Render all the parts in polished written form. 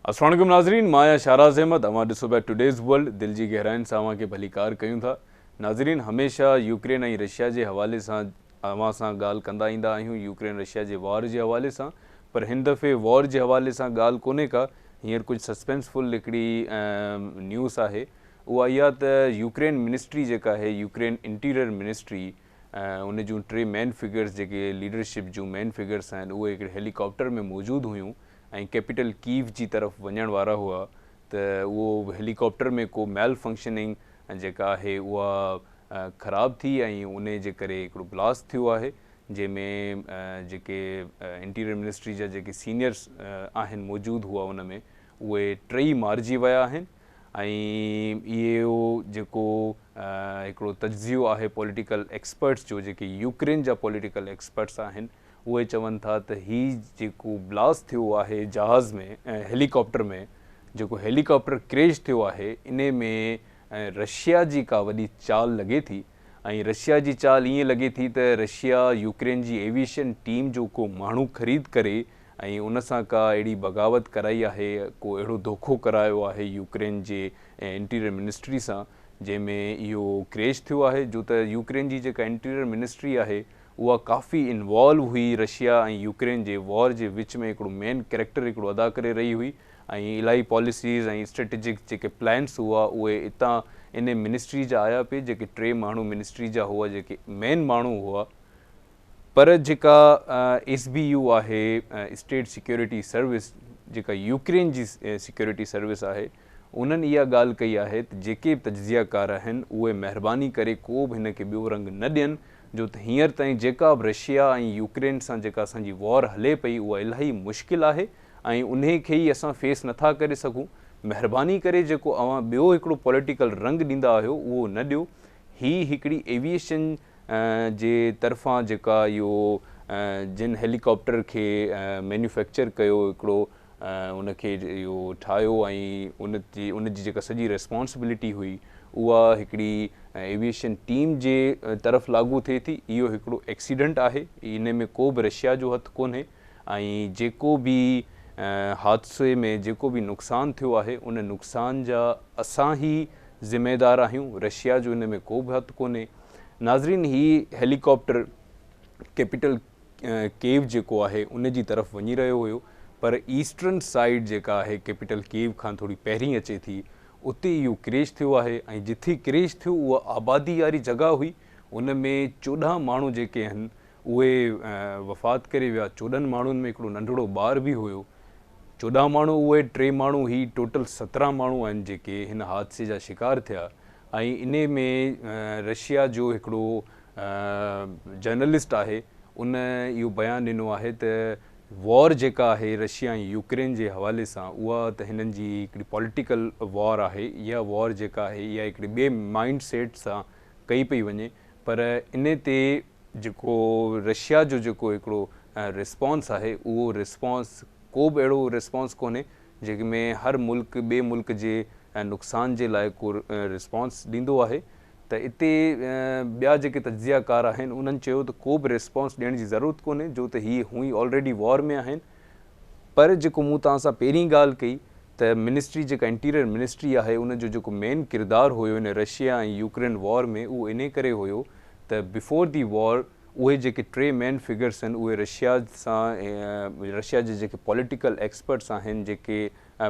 अस्सलाम वालेकुम नाज़रीन, मां शाहराज़ अहमद अवां ॾिसो पिया टुडेज़ वर्ल्ड। दिल जी गहराइनि सां अवां खे भलीकार कयूं था। नाज़रीन, हमेशह यूक्रेन ऐं रशिया जे हवाले सां अवां सां ॻाल्हि कंदा ईंदा आहियूं, यूक्रेन रशिया जे वॉर जे हवाले सां। पर हिन दफ़े वॉर जे हवाले सां ॻाल्हि कोन्हे का, हींअर कुझु सस्पेंसफुल हिकिड़ी न्यूज़ आहे। उहा इहा त यूक्रेन मिनिस्ट्री जेका आहे, यूक्रेन इंटीरियर मिनिस्ट्री, उन जूं टे मेन फिगर्स जेके लीडरशिप जूं मेन फिगर्स आहिनि, उहे हिकिड़े हेलीकॉप्टर में मौजूदु हुयूं ऐं कैपिटल कीव जी तरफ़ वञण वारा हुआ। त उहो हेलीकॉप्टर में को मेल फंक्शनिंग जेका आहे उहा ख़राबु थी ऐं उन जे करे हिकिड़ो ब्लास्ट थियो आहे, जंहिंमें जेके इंटीरियर मिनिस्ट्री जा जेके सीनियर्स आहिनि मौजूदु हुआ उन में, उहे टई मारिजी विया आहिनि। ऐं इहो जेको हिकिड़ो तज्ज़ियो आहे पॉलिटिकल एक्सपर्ट्स जो, जेके यूक्रेन जा पॉलिटिकल एक्सपर्ट्स आहिनि, उहे चवनि था त हीउ जेको ब्लास्ट थियो आहे जहाज़ में, हेलीकॉप्टर में, जेको हेलीकॉप्टर क्रैश थियो आहे, इन में रशिया जी का वॾी चाल लॻे थी। ऐं रशिया जी चाल ईअं लॻे थी त रशिया यूक्रेन जी एविएशन टीम जो को माण्हू ख़रीद करे ऐं उन सां का अहिड़ी बग़ावत कराई आहे, को अहिड़ो धोखो करायो आहे यूक्रेन जे इंटीरियर मिनिस्ट्री सां, जंहिंमें इहो क्रैश थियो आहे। जो त यूक्रेन जी जेका इंटीरियर मिनिस्ट्री आहे उहा काफ़ी इन्वॉल्व हुई रशिया ऐं यूक्रेन जे वॉर जे विच में, हिकिड़ो मेन कैरेक्टर हिकिड़ो अदा करे रही हुई। ऐं इलाही पॉलिसीज़ ऐं स्ट्रेटेजिक जेके प्लान्स हुआ उहे हितां इन मिनिस्ट्री जा आया पे, जेके टे माण्हू मिनिस्ट्री जा हुआ, जेके मेन माण्हू हुआ। पर जेका SBU आहे, स्टेट सिक्योरिटी सर्विस, जेका यूक्रेन जी सिक्योरिटी सर्विस आहे, उन्हनि इहा ॻाल्हि कई आहे त जेके बि तज्ज़ियाकार आहिनि उहे महिरबानी करे को बि हिन खे ॿियो रंग न ॾियनि, जो त हींअर ताईं जेका बि रशिया ऐं यूक्रेन सां जेका असांजी वॉर हले पई उहा इलाही मुश्किल आहे ऐं उन खे ई असां फेस नथा करे सघूं। महिरबानी करे जेको अवां ॿियो हिकिड़ो पॉलिटिकल रंग ॾींदा आहियो उहो न ॾियो। हीअ हिकिड़ी एविएशन जे तरफ़ां जेका इहो जिन हेलीकॉप्टर खे मैन्युफैक्चर कयो, हिकिड़ो उनखे इहो ठाहियो ऐं उनजी जेका सॼी रिस्पॉन्सिबिलिटी हुई उहा हिकिड़ी एविएशन टीम जे तरफ़ लागू थिए थी। इहो हिकिड़ो एक्सीडेंट आहे, इन में को बि रशिया जो हथु कोन्हे। ऐं जेको बि हादसे में जेको बि नुक़सानु थियो आहे उन नुक़सान जा असां ई ज़िम्मेदार आहियूं, रशिया जो इन में को बि हथु कोन्हे। नाज़रीन, ही हेलीकॉप्टर कैपिटल केव जेको आहे उन जी तरफ़ वञी रहियो हुयो, पर ईस्टर्न साइड जेका आहे कैपिटल केव खां थोरी पहिरीं अचे थी, उते इहो क्रैश थियो आहे। ऐं जिथे क्रैश थियो उहा आबादी वारी जॻह हुई, उन में 14 माण्हू जेके आहिनि उहे वफ़ात करे विया। 14 माण्हुनि में हिकिड़ो नंढड़ो ॿार बि हुयो। 14 माण्हू उहे, 3 माण्हू ही टोटल 17 माण्हू आहिनि जेके हिन हादसे जा शिकार थिया। ऐं इन में रशिया जो हिकिड़ो जर्नलिस्ट आहे, उन इहो बयानु ॾिनो आहे त वॉर जेका आहे रशिया ऐं यूक्रेन जे हवाले सां, उहा त हिननि जी हिकिड़ी पॉलिटिकल वॉर आहे। इहा वॉर जेका आहे इहा हिकिड़े ॿिए माइंड सेट सां कई पई वञे, पर इन ते जेको रशिया जो जेको हिकिड़ो रिस्पॉन्स आहे, उहो रिस्पॉन्स को बि अहिड़ो रिस्पॉन्स कोन्हे जंहिंमें हर मुल्क ॿिए मुल्क जे नुक़सान जे लाइ को रिस्पॉन्स ॾींदो आहे। त इते ॿिया जेके तज्ज़ियाकार आहिनि उन्हनि चयो त को बि रिस्पॉन्स ॾियण जी ज़रूरत कोन्हे, जो त हीअ हुई ऑलरेडी वॉर में आहिनि। पर जेको मूं तव्हां सां पहिरीं ॻाल्हि कई त मिनिस्ट्री जेका इंटीरियर मिनिस्ट्री आहे उनजो जेको मेन किरदारु हुयो इन रशिया ऐं यूक्रेन वॉर में, उहो इन करे हुयो त बिफोर दी वॉर उहे जेके टे मेन फिगर्स आहिनि उहे रशिया सां, रशिया जे जेके पॉलिटिकल एक्सपर्ट्स आहिनि, जेके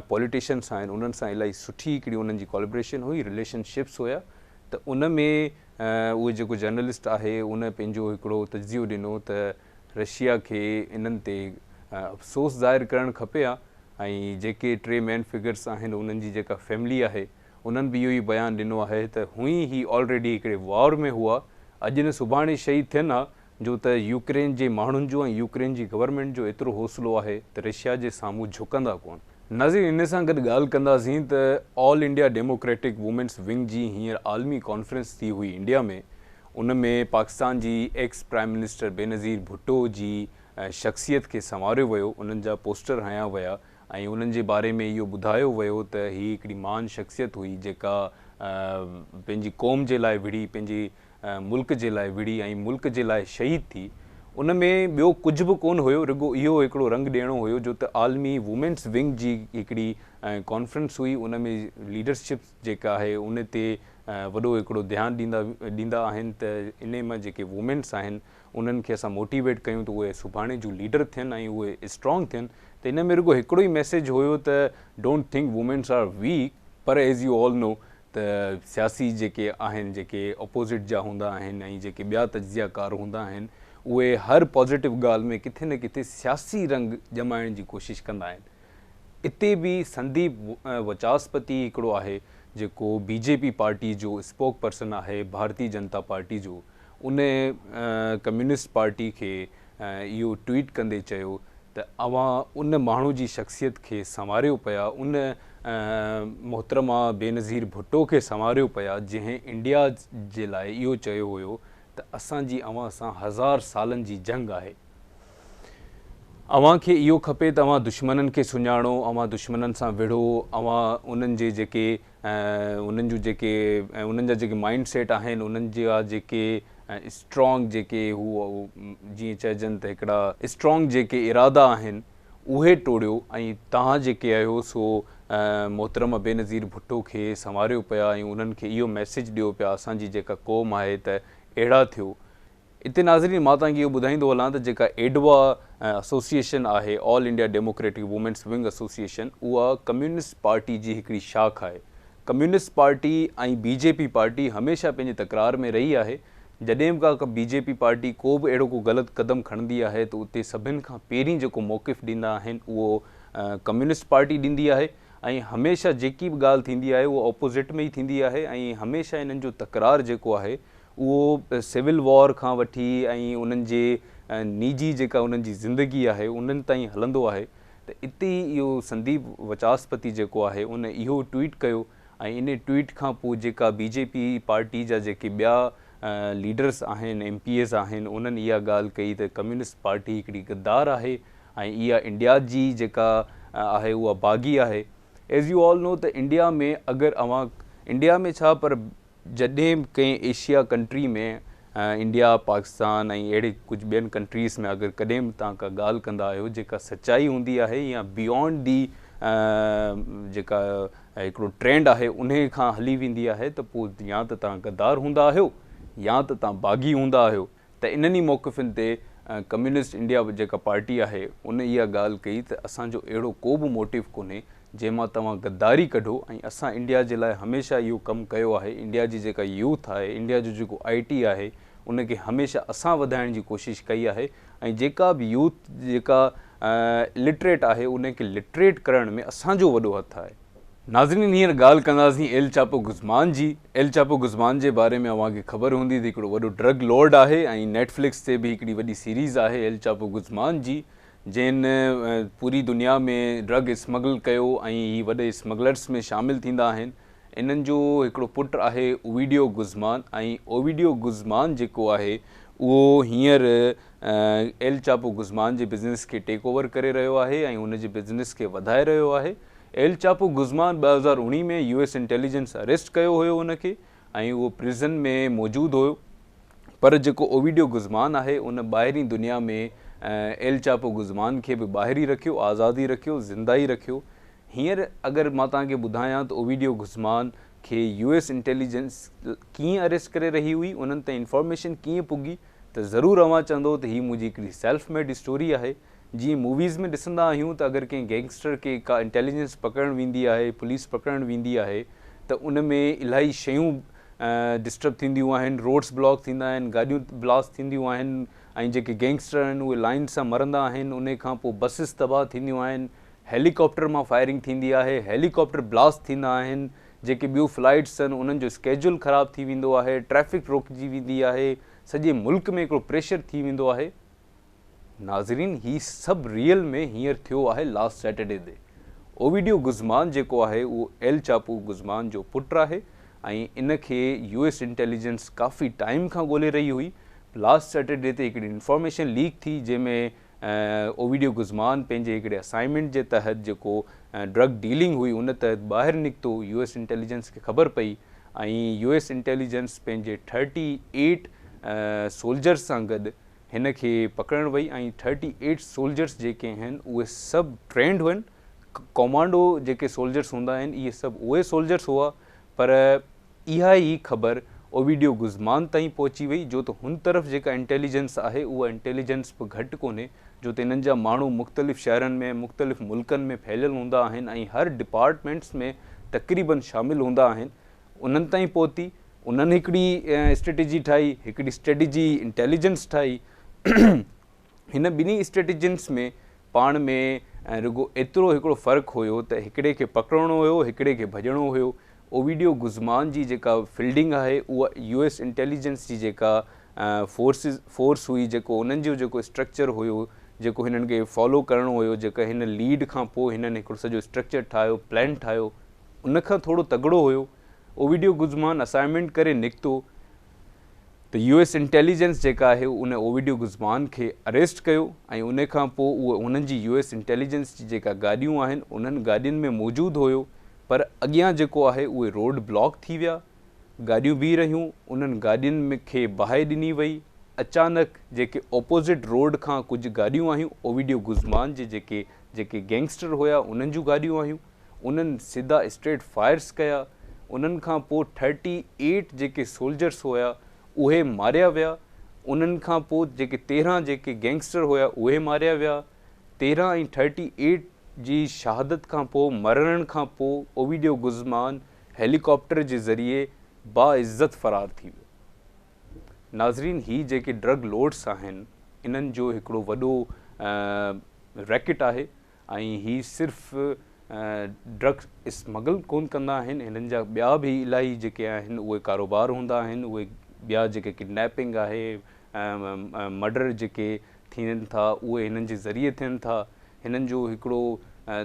पॉलिटिशियंस आहिनि, उन्हनि सां इलाही सुठी हिकिड़ी उन्हनि जी कोलैबोरेशन हुई, रिलेशनशिप्स हुया। त उन में उहे जेको जर्नलिस्ट आहे उन पंहिंजो हिकिड़ो तज्ज़ियो ॾिनो त रशिया खे इन्हनि ते अफ़सोस ज़ाहिर करणु खपे हा। ऐं जेके टे मेन फिगर्स आहिनि उन्हनि जी जेका फैमिली आहे उन्हनि बि इहो ई बयानु ॾिनो आहे त हुई ही ऑलरेडी हिकिड़े वॉर में हुआ, अॼु न सुभाणे शहीद थियनि हा, जो त यूक्रेन जे माण्हुनि जो ऐं यूक्रेन जी गवर्नमेंट जो एतिरो हौसलो आहे त रशिया जे साम्हूं झुकंदा कोन। नाज़रीन, इन सां गॾु ॻाल्हि कंदासीं त all India democratic women's wing जी हींअर आलमी कॉन्फ्रेंस थी हुई इंडिया में। उन में पाकिस्तान जी ex prime minister Benazir Bhutto जी शख़्सियत खे संवारियो वियो, उन्हनि जा पोस्टर हया विया ऐं उन्हनि जे बारे में इहो ॿुधायो वियो त हीअ हिकिड़ी महान शख़्सियत हुई जेका पंहिंजी क़ौम जे लाइ विड़ी, पंहिंजे मुल्क जे लाइ विड़ी ऐं मुल्क जे लाइ शहीद थी। उन में ॿियो कुझु बि कोन हुयो, रुगो इहो हिकिड़ो रंग ॾियणो हुयो जो त आलमी वुमेन्स विंग जी हिकिड़ी कॉन्फ्रेंस हुई। उन में लीडरशिप जेका आहे उन ते वॾो हिकिड़ो ध्यानु ॾींदा आहिनि त इन में जेके वुमेन्स आहिनि उन्हनि खे असां मोटिवेट कयूं त उहे सुभाणे जूं लीडर थियनि ऐं उहे स्ट्रॉन्ग थियनि। त इन में रुगो हिकिड़ो ई मैसेज हुयो त don't think womens are weak, पर एज़ यू ऑल नो त सियासी जेके आहिनि, जेके अपोज़िट जा हूंदा आहिनि ऐं जेके ॿिया तजियाकार हूंदा आहिनि, उहे हर पॉज़िटिव ॻाल्हि में किथे न किथे सियासी रंग ॼमाइण जी कोशिशि कंदा आहिनि। इते बि संदीप वचास्पति हिकिड़ो आहे जेको बीजेपी पार्टी जो स्पोक पर्सन आहे, भारतीय जनता पार्टी जो, उन कम्युनिस्ट पार्टी खे इहो ट्वीट कंदे चयो त अवां उन माण्हू जी शख़्सियत खे संवारियो पिया, उन मोहतरमा बेनज़ीर भुट्टो खे संवारियो पिया जंहिं इंडिया जे लाइ इहो चयो हुयो त असांजी अवां सां 1000 सालनि जी जंग आहे। अवां खे इहो खपे त अवां दुश्मननि खे सुञाणो, अवां दुश्मननि सां विढ़ो, अवां उन्हनि जे जेके उन्हनि जा जेके माइंड सेट आहिनि, उन्हनि जा जेके स्ट्रॉन्ग जेके हू जीअं चइजनि त हिकिड़ा स्ट्रॉन्ग जेके इरादा आहिनि उहे टोड़ियो ऐं तव्हां जेके आहियो सो मोहतरमा बेनज़ीर भुट्टो खे संवारियो पिया ऐं उन्हनि खे इहो मैसेज ॾियो पिया असांजी जेका क़ौम आहे त अहिड़ा थियो। इते नाज़रीन मां तव्हांखे इहो ॿुधाईंदो हलां त जेका एडवा एसोसिएशन आहे, all India democratic women's wing association, उहा कम्युनिस्ट पार्टी जी हिकिड़ी शाख आहे। कम्युनिस्ट पार्टी ऐं बीजेपी पार्टी हमेशह पंहिंजे तकरार में रही आहे। जॾहिं बि का बीजेपी पार्टी को बि अहिड़ो को ग़लति क़दम खणंदी आहे त उते सभिनि खां पहिरीं जेको मौक़िफ़ ॾींदा आहिनि उहो कम्युनिस्ट पार्टी ॾींदी आहे ऐं हमेशह जेकी बि ॻाल्हि थींदी आहे उहा ऑपोज़िट में ई थींदी आहे ऐं हमेशह इन्हनि जो तकरार जेको आहे उहो सिविल वॉर खां वठी ऐं उन्हनि जे निजी जेका उन्हनि जी ज़िंदगी आहे उन्हनि ताईं हलंदो आहे। त इते ई इहो संदीप वचास्पति जेको आहे उन इहो ट्वीट कयो ऐं इन ट्वीट खां पोइ जेका बीजेपी पार्टी जा जेके ॿिया लीडर्स आहिनि, MPs आहिनि, उन्हनि इहा ॻाल्हि कई त कम्युनिस्ट पार्टी हिकिड़ी गद्दार आहे ऐं इहा इंडिया जी जेका आहे उहा बाग़ी आहे। एज़ यू ऑल नो त इंडिया में अगरि अवां इंडिया में छा पर जॾहिं बि कंहिं एशिया कंट्री में इंडिया, पाकिस्तान ऐं अहिड़े कुझु ॿियनि कंट्रीज़ में अगरि कॾहिं बि तव्हां का ॻाल्हि कंदा आहियो जेका सच्चाई हूंदी आहे या बियॉन्ड दी जेका हिकिड़ो ट्रेंड आहे उन खां हली वेंदी आहे त पोइ या त तव्हां गद्दार हूंदा आहियो या त तव्हां बाग़ी हूंदा आहियो। त इन्हनि ई मौक़िफ़नि ते कम्युनिस्ट इंडिया जेका पार्टी आहे उन इहा ॻाल्हि कई त असांजो अहिड़ो को बि मोटिव कोन्हे जंहिंमां तव्हां गद्दारी कढो ऐं असां इंडिया जे लाइ हमेशह इहो कमु कयो आहे। इंडिया जी जेका यूथ आहे, इंडिया जो जेको IT आहे उनखे हमेशह असां वधाइण जी कोशिशि कई आहे ऐं जेका बि यूथ जेका लिटरेट आहे उनखे लिटरेट करण में असांजो वॾो हथु आहे। नाज़रीन हींअर ॻाल्हि कंदासीं एल चापो गुज़मान जी। एल चापो गुज़मान जे बारे में अव्हांखे ख़बर हूंदी त हिकिड़ो वॾो ड्रग लॉर्ड आहे ऐं नेटफ्लिक्स ते बि हिकिड़ी वॾी सीरीज़ आहे एल चापो गुज़मान जी, जंहिं पूरी दुनिया में ड्रग स्मगल कयो ऐं ही वॾे स्मगलर्स में शामिलु थींदा आहिनि। इन्हनि जो हिकिड़ो पुटु आहे ओविडियो गुज़मान ऐं ओविडियो गुज़मान जेको आहे उहो हींअर एल चापो गुज़मान जे बिज़नेस खे टेक ओवर करे रहियो आहे ऐं हुनजे बिज़नेस खे वधाए रहियो आहे। एल चापो गुज़मान 2019 में US इंटेलिजेंस अरेस्ट कयो हुयो उनखे ऐं उहो प्रिज़न में मौजूदु हुयो, पर जेको ओविडियो गुज़मान आहे उन ॿाहिरीं दुनिया में एल चापो गुज़मान खे बि ॿाहिरी रखियो, आज़ादी रखियो, ज़िंदा ई रखियो। हींअर अगरि मां तव्हांखे ॿुधायां त ओविडियो गुज़मान खे US इंटेलिजेंस कीअं अरेस्ट करे रही हुई, उन्हनि ताईं इंफॉर्मेशन कीअं पुगी, त ज़रूरु अव्हां चवंदो त हीअ मुंहिंजी हिकिड़ी सेल्फ मेड स्टोरी आहे। जीअं मूवीज़ में ॾिसंदा आहियूं त अगरि कंहिं गैंगस्टर खे का इंटेलिजेंस पकड़णु वेंदी आहे, पुलिस पकड़णु वेंदी आहे त उन में इलाही शयूं डिस्टर्ब थींदियूं आहिनि, रोड्स ब्लॉक थींदा आहिनि, गाॾियूं ब्लास्ट थींदियूं आहिनि ऐं जेके गैंगस्टर आहिनि उहे लाइन सां मरंदा आहिनि। उन खां पोइ बसिस तबाह थींदियूं आहिनि, हेलीकॉप्टर मां फायरिंग थींदी आहे, हेलीकॉप्टर ब्लास्ट थींदा आहिनि, जेके ॿियूं फ्लाइट्स आहिनि उन्हनि जो स्केड्यूल ख़राबु थी वेंदो आहे, ट्रैफ़िक रोकिजी वेंदी आहे, सॼे मुल्क में हिकिड़ो प्रेशर थी वेंदो आहे। नाज़रीन ही सभु रियल में हींअर थियो आहे लास्ट सैटरडे ते। ओविडियो गुज़मान जेको आहे उहो एल चापो गुज़मान जो पुटु आहे ऐं इनखे US इंटेलिजेंस काफ़ी टाइम खां ॻोल्हे रही हुई। लास्ट सैटरडे ते हिकिड़ी इंफॉर्मेशन लीक थी जंहिंमें ओविडियो गुज़मान पंहिंजे हिकिड़े असाइनमेंट जे तहत जेको ड्रग डीलिंग हुई उन तहत ॿाहिरि निकितो। US इंटेलिजेंस खे ख़बर पई ऐं US इंटेलिजेंस पंहिंजे 38 सोल्जर्स सां गॾु हिन खे पकड़ण वई ऐं 38 सोल्जर्स जेके आहिनि उहे सभु ट्रेंड हुअनि। कमांडो जेके सोल्जर्स हूंदा आहिनि इहे सभु उहे सोल्जर्स हुआ, पर इहा ई ख़बर ओविडियो गुज़मान ताईं पहुची वई जो त हुन तरफ़ जेका इंटेलिजेंस आहे उहा इंटेलिजेंस बि घटि कोन्हे, जो त हिननि जा माण्हू मुख़्तलिफ़ शहरनि में मुख़्तलिफ़ मुल्कनि में फैलियल हूंदा आहिनि ऐं हर डिपार्टमेंट्स में तक़रीबन शामिलु हूंदा आहिनि। उन्हनि ताईं पहुती, उन्हनि हिकिड़ी स्ट्रेटेजी ठाही, हिकिड़ी स्ट्रेटेजी इंटेलिजेंस ठाही। हिन ॿिन्ही स्ट्रेटेजेंस में पाण में रुगो एतिरो हिकिड़ो फ़र्क़ु हुयो त हिकिड़े खे पकड़णो हुयो, हिकिड़े खे भॼणो हुयो। ओविडियो गुज़मान जी जेका फील्डिंग आहे उहा US इंटेलिजेंस जी जेका फोर्स हुई, जेको उन्हनि जो जेको स्ट्रक्चर हुयो, जेको हिननि खे फॉलो करिणो हुयो, जेका हिन लीड खां पोइ हिननि हिकिड़ो सॼो स्ट्रक्चर ठाहियो, प्लान ठाहियो, उनखां थोरो तगड़ो हुयो। ओविडियो गुज़मान असाइनमेंट करे निकितो त US इंटेलिजेंस जेका आहे उन ओविडियो गुज़मान खे अरेस्ट कयो ऐं उन खां पोइ उहो उन्हनि जी US इंटेलिजेंस जी जेका गाॾियूं आहिनि उन्हनि गाॾियुनि में मौजूदु हुयो, पर अॻियां जेको आहे उहे रोड ब्लॉक थी विया, गाॾियूं बीह रहियूं, उन्हनि गाॾियुनि खे बाहि ॾिनी वई। अचानक जेके ऑपोज़िट रोड खां कुझु गाॾियूं आहियूं, ओविडियो गुज़मान जे जेके गैंगस्टर हुया उन्हनि जूं गाॾियूं आहियूं, उन्हनि सिधा स्ट्रेट फायर्स कया। उन्हनि खां पोइ 38 जेके सोल्जर्स हुया उहे मारिया विया। उन्हनि खां पोइ जेके 13 जेके गैंगस्टर हुया उहे मारिया विया। 13 ऐं 38 जी शहादत खां पोइ, मरण खां पोइ ओविडियो गुज़मान हेलीकॉप्टर जे ज़रिए बाइज़्ज़त फ़रार थी वियो। नाज़रीन, ही जेके ड्रग लॉर्ड्स आहिनि इन्हनि जो हिकिड़ो वॾो रैकेट आहे ऐं ही सिर्फ़ु ड्रग्स स्मगल कोन कंदा आहिनि, हिननि जा ॿिया बि इलाही जेके आहिनि उहे कारोबार हूंदा आहिनि, उहे ॿिया जेके किडनैपिंग आहे, मर्डर जेके थियनि था उहे हिननि जे ज़रिए थियनि था। हिननि जो हिकिड़ो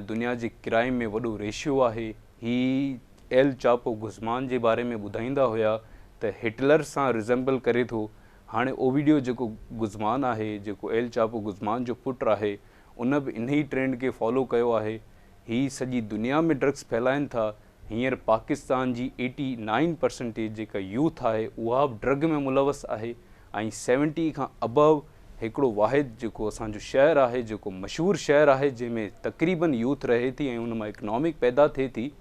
दुनिया जे क्राइम में वॾो रेशियो आहे। ही एल चापो गुज़मान जे बारे में ॿुधाईंदा हुया त हिटलर सां रिज़ेम्बल करे थो। हाणे ओविडियो जेको गुज़मान आहे, जेको एल चापो गुज़मान जो पुटु आहे, उन बि इन ई ट्रेंड खे फॉलो कयो आहे। ही सॼी दुनिया में ड्रग्स फैलाइनि था। हींअर पाकिस्तान जी 89% जेका यूथ आहे उहा बि ड्रग में मुलवस आहे ऐं 70 खां अबव हिकिड़ो वाहिद जेको असांजो शहर आहे, जेको मशहूरु शहर आहे जंहिंमें तक़रीबन यूथ रहे थी ऐं उन मां इकनॉमिक पैदा थिए थी,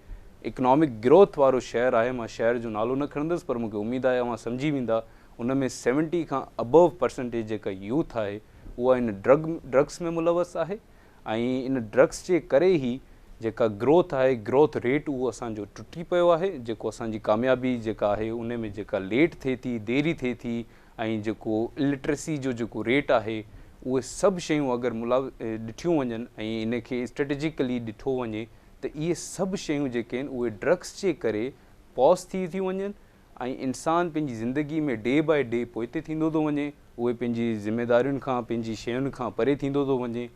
इकनॉमिक ग्रोथ वारो शहर आहे। मां शहर जो नालो न खणंदुसि, पर मूंखे उमेदु आहे तव्हां सम्झी वेंदा। उन में 70 खां अबव % जेका यूथ आहे उहा इन ड्रग्स में मुलवस आहे ऐं इन ड्रग्स जे करे ई जेका ग्रोथ आहे, ग्रोथ रेट उहो असांजो टुटी पियो आहे। जेको असांजी कामयाबी जेका आहे उन में जेका लेट थिए थी, देरी थिए थी ऐं जेको इलिटरेसी जो जेको रेट आहे, उहे सभु शयूं अगरि ॾिठियूं वञनि ऐं इन खे स्ट्रेटेजिकली ॾिठो वञे त इहे सभु शयूं जेके आहिनि उहे ड्रग्स जे करे पॉज़ थी थियूं वञनि ऐं इंसानु पंहिंजी ज़िंदगी में डे बाय डे पोइते थींदो थो वञे। उहे पंहिंजी ज़िम्मेदारियुनि खां, पंहिंजी शयुनि खां परे थींदो थो वञे।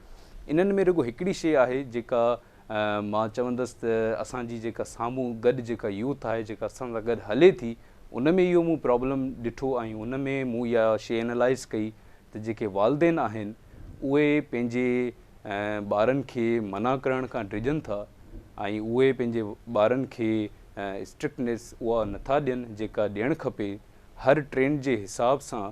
इन्हनि में रुगो हिकिड़ी शइ आहे जेका मां चवंदुसि त असांजी जेका साम्हूं गॾु जेका यूथ आहे, जेका असां सां गॾु हले थी, उन में इहो मूं प्रॉब्लम ॾिठो ऐं उन में मूं इहा शइ एनालाइज़ कई त जेके वालदेन आहिनि उहे पंहिंजे ॿारनि खे मना करण खां डिॼनि था ऐं उहे पंहिंजे ॿारनि खे स्ट्रिक्टनेस उहा नथा ॾियनि जेका ॾियणु खपे। हर ट्रेंड जे हिसाब सां,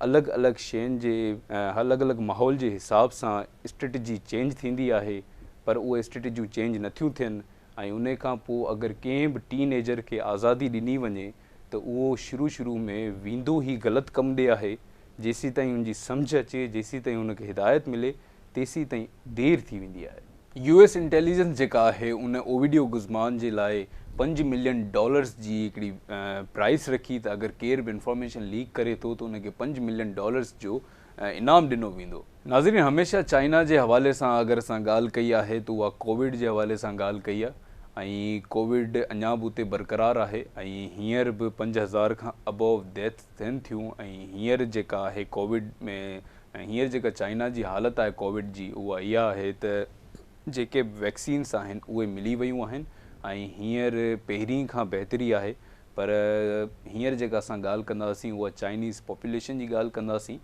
अलॻि अलॻि शयुनि जे अलॻि अलॻि माहौल जे हिसाब सां स्ट्रेटजी चेंज थींदी आहे, पर उहे स्ट्रेटजियूं चेंज नथियूं थियनि ऐं उन खां पोइ अगरि कंहिं बि टीनेजर खे आज़ादी ॾिनी वञे त उहो शुरू में वेंदो ई ग़लति कमु ॾे आहे। जेसीं ताईं उनजी सम्झ अचे, जेसीं ताईं उनखे हिदायत मिले, तेसीं ताईं देरि थी वेंदी आहे। US इंटेलिजेंस जेका आहे उन ओविडियो गुज़मान जे लाइ $5 मिलियन जी हिकिड़ी प्राइस रखी त अगरि केर बि इंफॉर्मेशन लीक करे थो त उनखे $5 मिलियन जो इनाम ॾिनो वेंदो। नाज़रीन, हमेशह चाइना जे हवाले सां अगरि असां ॻाल्हि कई आहे त उहा कोविड जे हवाले सां ॻाल्हि कई आहे ऐं कोविड अञा बि उते बरक़रार आहे ऐं हींअर बि 5000 खां अबव डेथ थियनि थियूं ऐं हींअर जेका आहे कोविड में, हींअर जेका चाइना जी हालति आहे कोविड जी, उहा इहा आहे त जेके वैक्सीन्स आहिनि उहे मिली वियूं आहिनि ऐं हींअर पहिरीं खां बहितरी आहे। पर हींअर जेका असां ॻाल्हि कंदासीं उहा चाइनीज़ पॉपुलेशन जी ॻाल्हि कंदासीं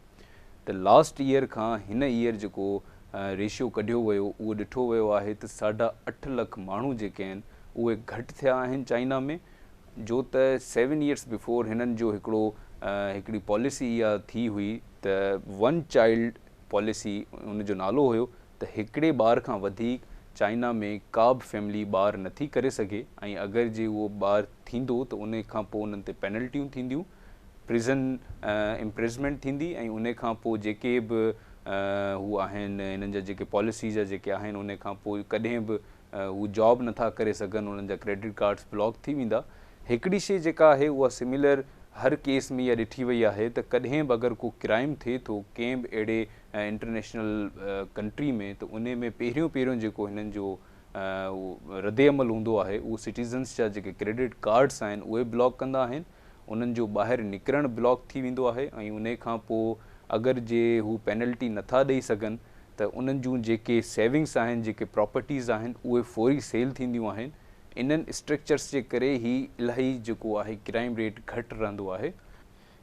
त लास्ट ईयर खां हिन ईयर जेको रेशियो कढियो वियो उहो ॾिठो वियो आहे त 8.5 लख माण्हू जेके आहिनि उहे घटि थिया आहिनि चाइना में, जो त 7 years बिफोर हिननि जो हिकिड़ो हिकिड़ी पॉलिसी इहा थी हुई त वन चाइल्ड पॉलिसी, उनजो नालो हुयो त हिकिड़े ॿार खां वधीक चाइना में का बि फैमिली ॿार नथी करे सघे, ऐं अगरि जे उहो ॿार थींदो त उन खां पोइ उन्हनि ते पेनल्टियूं थींदियूं, प्रिज़न इम्प्रिजमेंट थींदी, ऐं उन खां पोइ जेके बि हू आहिनि हिननि जा जेके पॉलिसीज़ जेके आहिनि उन खां पोइ कॾहिं बि हू जॉब नथा करे सघनि, उन्हनि जा क्रेडिट कार्ड्स ब्लॉक थी वेंदा। हिकिड़ी शइ जेका आहे उहा सिमिलर हर केस में इहा ॾिठी वई आहे त कॾहिं बि अगरि को क्राइम थिए थो कंहिं बि अहिड़े इंटरनेशनल कंट्री में, त उन में पहिरियों जेको हिननि जो रद्द अमल हूंदो आहे उहो सिटीज़न्स जा जेके क्रेडिट कार्ड्स आहिनि उहे ब्लॉक कंदा आहिनि, उन्हनि जो ॿाहिरि निकिरणु ब्लॉक थी वेंदो आहे, ऐं उन खां पोइ अगरि जे हू पेनल्टी नथा ॾेई सघनि त उन्हनि जूं जेके सेविंग्स आहिनि, जेके प्रॉपर्टीज़ आहिनि उहे फौरी सेल थींदियूं आहिनि। इन्हनि स्ट्रक्चर्स जे करे ई इलाही जेको आहे क्राइम रेट घटि रहंदो आहे।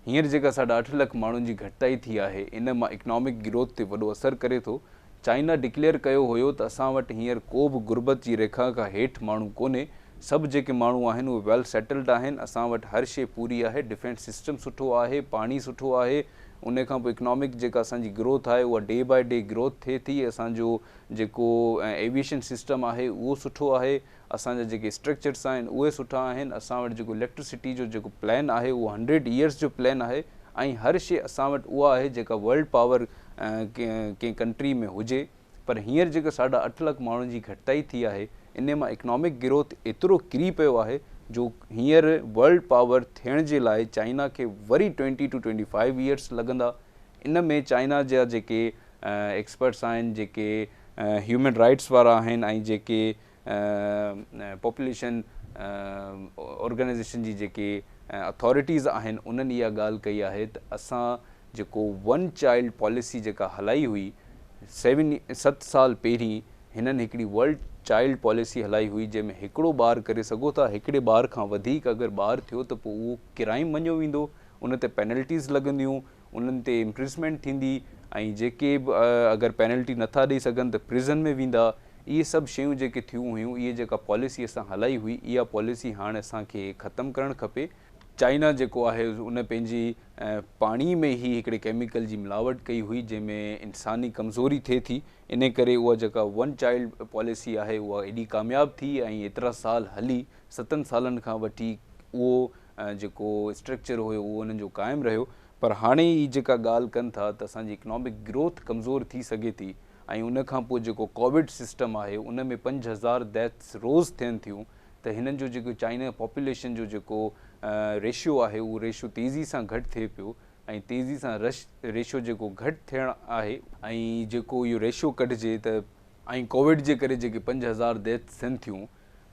हींअर जेका 8.5 लख माण्हुनि जी घटिताई थी आहे इन मां इकनॉमिक ग्रोथ ते वॾो असरु करे थो। चाइना डिक्लेयर कयो हुयो त असां वटि हींअर को बि गुर्बत जी रेखा खां हेठि माण्हू कोन्हे, सभु जेके माण्हू आहिनि उहे वेल सेटल्ड आहिनि, असां वटि हर शइ पूरी आहे, डिफेंस सिस्टम सुठो आहे, पाणी सुठो आहे, उन खां पोइ इकनॉमिक जेका असांजी ग्रोथ आहे उहा डे बाय डे ग्रोथ थिए थी, असांजो जेको एविएशन सिस्टम आहे उहो सुठो आहे, असांजा जेके स्ट्रक्चर्स आहिनि उहे सुठा आहिनि, असां वटि जेको इलेक्ट्रिसिटी जो जेको प्लान आहे उहो 100 ईयर्स जो प्लान आहे, ऐं हर शइ असां वटि उहा आहे जेका वर्ल्ड पावर कंहिं कंट्री में हुजे। पर हींअर जेका 8.5 लख माण्हुनि जी घटिताई थी आहे इन मां इकनॉमिक ग्रोथ एतिरो किरी पियो आहे जो हींअर वर्ल्ड पावर थियण जे लाइ चाइना खे वरी 20 to 25 ईयर्स लॻंदा। इन में चाइना जा जेके एक्सपर्ट्स आहिनि, जेके ह्यूमन राइट्स वारा आहिनि, ऐं जेके पॉपुलेशन ऑर्गेनाइज़ेशन जी जेके अथॉरिटीज़ आहिनि उन्हनि इहा ॻाल्हि कई आहे त असां जेको वन चाइल्ड पॉलिसी जेका हलाई हुई 7 साल पहिरीं, हिननि हिकिड़ी वर्ल्ड चाइल्ड पॉलिसी हलाई हुई जंहिंमें हिकिड़ो ॿारु करे सघो था, हिकिड़े ॿार खां वधीक अगरि ॿारु थियो त पोइ उहो क्राइम मञियो वेंदो, उन ते पेनल्टीज़ लॻंदियूं, उन्हनि ते इम्प्रिजमेंट थींदी, ऐं जेके बि अगरि पेनल्टी नथा ॾेई सघनि त प्रिज़न में वेंदा। इहे सभु शयूं जेके थियूं हुयूं, इहे जेका पॉलिसी असां हलाई हुई इहा पॉलिसी हाणे असांखे ख़तमु करणु खपे। चाइना जेको आहे उन पंहिंजी पाणी में ई हिकिड़े केमिकल जी मिलावट कई हुई जंहिंमें इंसानी कमज़ोरी थिए थी, इन करे उहा जेका वन चाइल्ड पॉलिसी आहे उहा एॾी कामयाबु थी ऐं एतिरा साल हली, 7 सालनि खां वठी उहो जेको स्ट्रक्चर हुयो उहो उन्हनि जो क़ाइमु रहियो। पर हाणे ई जेका ॻाल्हि कनि था त असांजी इकनॉमिक ग्रोथ कमज़ोर थी सघे थी, ऐं उन खां पोइ जेको कोविड सिस्टम आहे उन में 5000 डेथ्स रोज़ थियनि थियूं, त हिननि जो जेको चाइना पॉपुलेशन जो जेको रेशियो आहे उहो रेशियो तेज़ी सां घटि थिए पियो, ऐं तेज़ी सां रेशियो जेको घटि थियणु आहे, ऐं जेको इहो रेशियो कढिजे त ऐं कोविड जे करे जेके 5000 डेथ्स थियनि थियूं,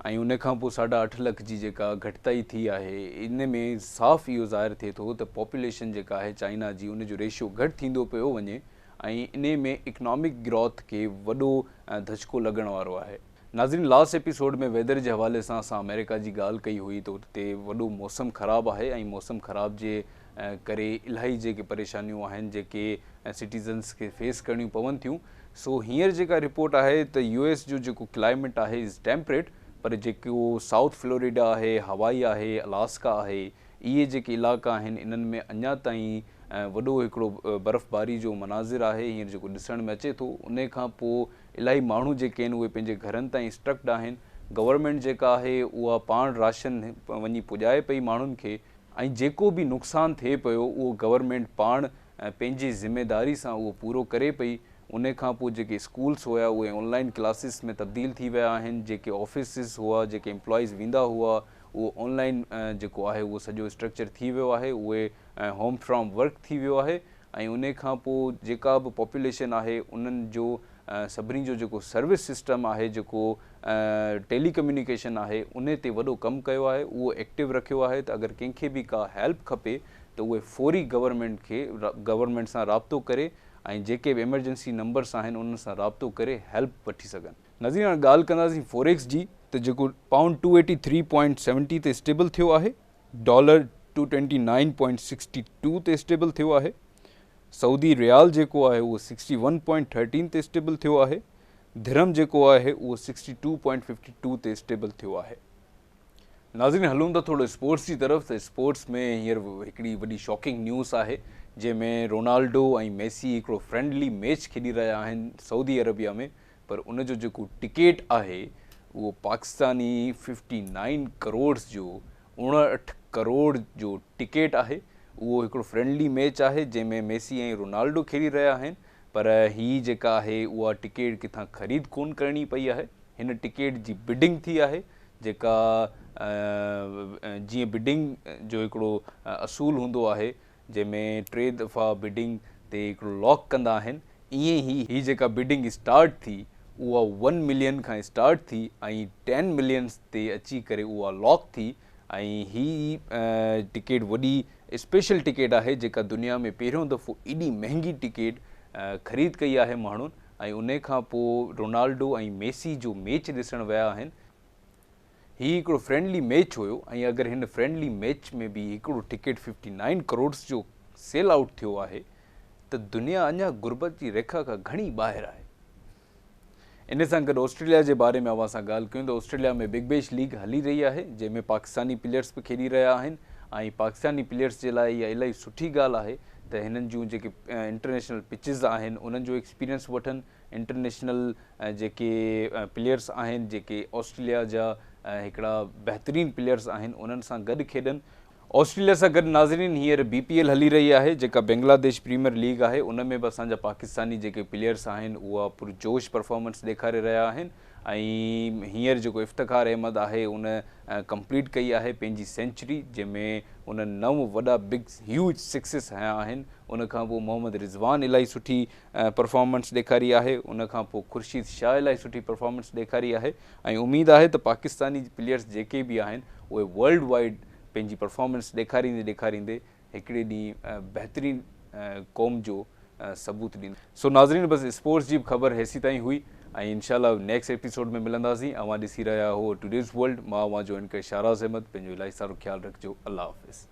ऐं उन खां पोइ 8.5 लख जी जेका घटिताई थी आहे, इन में साफ़ु इहो ज़ाहिर थिए थो त पॉपुलेशन जेका आहे चाइना जी उन जो रेशियो घटि थींदो पियो वञे, ऐं इन में इकनॉमिक ग्रोथ खे वॾो धचको लॻण वारो आहे। नाज़रीन, लास्ट एपिसोड में वेदर जे हवाले सां असां अमेरिका जी ॻाल्हि कई हुई त उते वॾो मौसम ख़राबु आहे, ऐं मौसम ख़राब जे करे इलाही जेके परेशानियूं आहिनि जेके सिटीज़न्स खे फेस करणियूं पवनि थियूं। सो हींअर जेका रिपोर्ट आहे त US जो जेको क्लाइमेट आहे इज़ टेम्परेट, पर जेको साउथ फ्लोरिडा आहे, हवाई आहे, अलास्का आहे, इहे जेके इलाइक़ा आहिनि इन्हनि में अञा ताईं वॾो हिकिड़ो बर्फ़बारी जो मनाज़िर आहे हींअर जेको ॾिसण में अचे थो। उन खां पोइ इलाही माण्हू जेके आहिनि उहे पंहिंजे घरनि ताईं स्ट्रक्ड आहिनि। गवर्नमेंट जेका आहे उहा पाण राशन वञी पुॼाए पई माण्हुनि खे, ऐं जेको बि नुक़सानु थिए पियो उहो गवर्नमेंट पाण पंहिंजी ज़िमेदारी सां उहो पूरो करे पई। उन खां पोइ जेके स्कूल्स हुआ उहे ऑनलाइन क्लासिस में तब्दील थी विया आहिनि, जेके ऑफिसिस हुआ, जेके एम्प्लॉइज़ वेंदा हुआ उहो ऑनलाइन जेको आहे उहो सॼो स्ट्रक्चर थी वियो आहे, उहे होम फ्रॉम वर्क थी वियो आहे। ऐं उन खां पोइ जेका बि पॉपुलेशन आहे उन्हनि जो सभिनी जो जेको सर्विस सिस्टम आहे, जेको टेलीकम्युनिकेशन आहे, उन ते वॾो कमु कयो आहे, उहो एक्टिव रखियो आहे त अगरि कंहिंखे बि का हेल्प खपे त उहे फौरी गवर्नमेंट सां राब्तो करे, ऐं जेके बि एमरजेंसी नंबर्स आहिनि उन्हनि सां राब्तो करे हेल्प वठी सघनि। नज़ीर, हाणे ॻाल्हि कंदासीं फॉरेक्स जी, त जेको पाउंड 283.70 ते स्टेबल थियो आहे, डॉलर 229.62 ते स्टेबल थियो आहे, सऊदी रियाल जेको आहे उहो 61.13 ते स्टेबल थियो आहे, दिरहम जेको आहे उहो 62.52 ते स्टेबल थियो आहे। नाज़रीन हलूं था थोड़ो स्पोर्ट्स की तरफ़। तो स्पोर्ट्स में हींअर हिकिड़ी वॾी शॉकिंग न्यूज़ है जंहिंमें रोनाल्डो ऐं मेसी हिकिड़ो फ्रेंडली मैच खेॾी रहिया आहिनि सऊदी अरबिया में, पर उन जो जेको टिकेट आहे वो पाकिस्तानी 59 करोड़ जो 59 करोड़ जो टिकेट आहे। वो हिकिड़ो फ्रेंडली मैच आहे जंहिंमें मेसी ऐं रोनाल्डो खेॾी रहिया आहिनि, पर ही जेका आहे उहा टिकेट किथां ख़रीद कोन करणी पई आहे। हिन टिकेट जी बिडिंग थी आहे जेका जीअं बिडिंग जो हिकिड़ो असूल हूंदो आहे जंहिंमें 3 दफ़ा बिडिंग ते हिकिड़ो लॉक कंदा आहिनि, ईअं ई ही जेका बिडिंग स्टार्ट थी उहा 1 मिलियन खां स्टार्ट थी ऐं 10 मिलियंस ते अची करे उहा लॉक थी। ऐं ही टिकेट वॾी स्पेशल टिकेट आहे जेका दुनिया में पहिरियों दफ़ो एॾी महांगी टिकेट ख़रीद कई आहे माण्हुनि। ऐं उन खां पोइ रोनाल्डो ऐं मेसी जो मैच ॾिसण विया आहिनि। ही हिकिड़ो फ्रेंडली मैच हुयो ऐं अगरि हिन फ्रेंडली मैच में बि हिकिड़ो टिकेट 59 करोड़ जो सेल आउट थियो आहे त दुनिया अञा गुरबत जी रेखा खां घणी ॿाहिरि आहे। इन सां गॾु ऑस्ट्रेलिया जे बारे में अवां सां ॻाल्हि कयूं त ऑस्ट्रेलिया में बिग बैश लीग हली रही आहे जंहिंमें पाकिस्तानी प्लेयर्स बि खेॾी रहिया आहिनि ऐं पाकिस्तानी प्लेयर्स जे लाइ इहा इलाही सुठी ॻाल्हि आहे त हिननि जूं जेके इंटरनेशनल पिचिस आहिनि उन्हनि जो एक्सपीरियंस वठनि। इंटरनेशनल जेके प्लेयर्स आहिनि जेके ऑस्ट्रेलिया जा हिकिड़ा बहितरीनु प्लेयर्स आहिनि उन्हनि सां गॾु खेॾनि। ऑस्ट्रेलिया सां गॾु नाज़रीन हींअर BPL हली रही आहे जेका बांग्लादेश प्रीमियर लीग आहे। उन में बि असांजा पाकिस्तानी जेके प्लेयर्स आहिनि उहा पुरजोश परफॉर्मेंस ॾेखारे रहिया आहिनि। ऐं हींअर जेको इफ्तिखार अहमद आहे उन कंप्लीट कई आहे पंहिंजी सेंचुरी जंहिंमें उन 9 वॾा बिग ह्यूज सिक्सिस हया आहिनि। उन खां पोइ मोहम्मद रिज़वान इलाही सुठी परफॉर्मेंस ॾेखारी आहे। उन खां पोइ खुर्शीद शाह इलाही सुठी परफॉर्मेंस ॾेखारी आहे ऐं उमेदु आहे त पाकिस्तानी प्लेयर्स जेके बि आहिनि उहे वर्ल्ड वाइड पंहिंजी परफॉर्मेंस ॾेखारींदे हिकिड़े ॾींहुं बहितरीनु क़ौम जो सबूत ॾींदे। सो नाज़रीन बसि स्पोर्ट्स जी ख़बर हेसी ताईं हुई ऐं इंशाल्लाह नेक्स्ट एपिसोड में मिलंदासीं। अवां ॾिसी रहिया हो टुडेज़ वर्ल्ड। मां अवां जो एंकर शाहराज़ अहमद। पंहिंजो इलाही सारो ख़्यालु रखिजो। अल्लाह हाफ़िज़।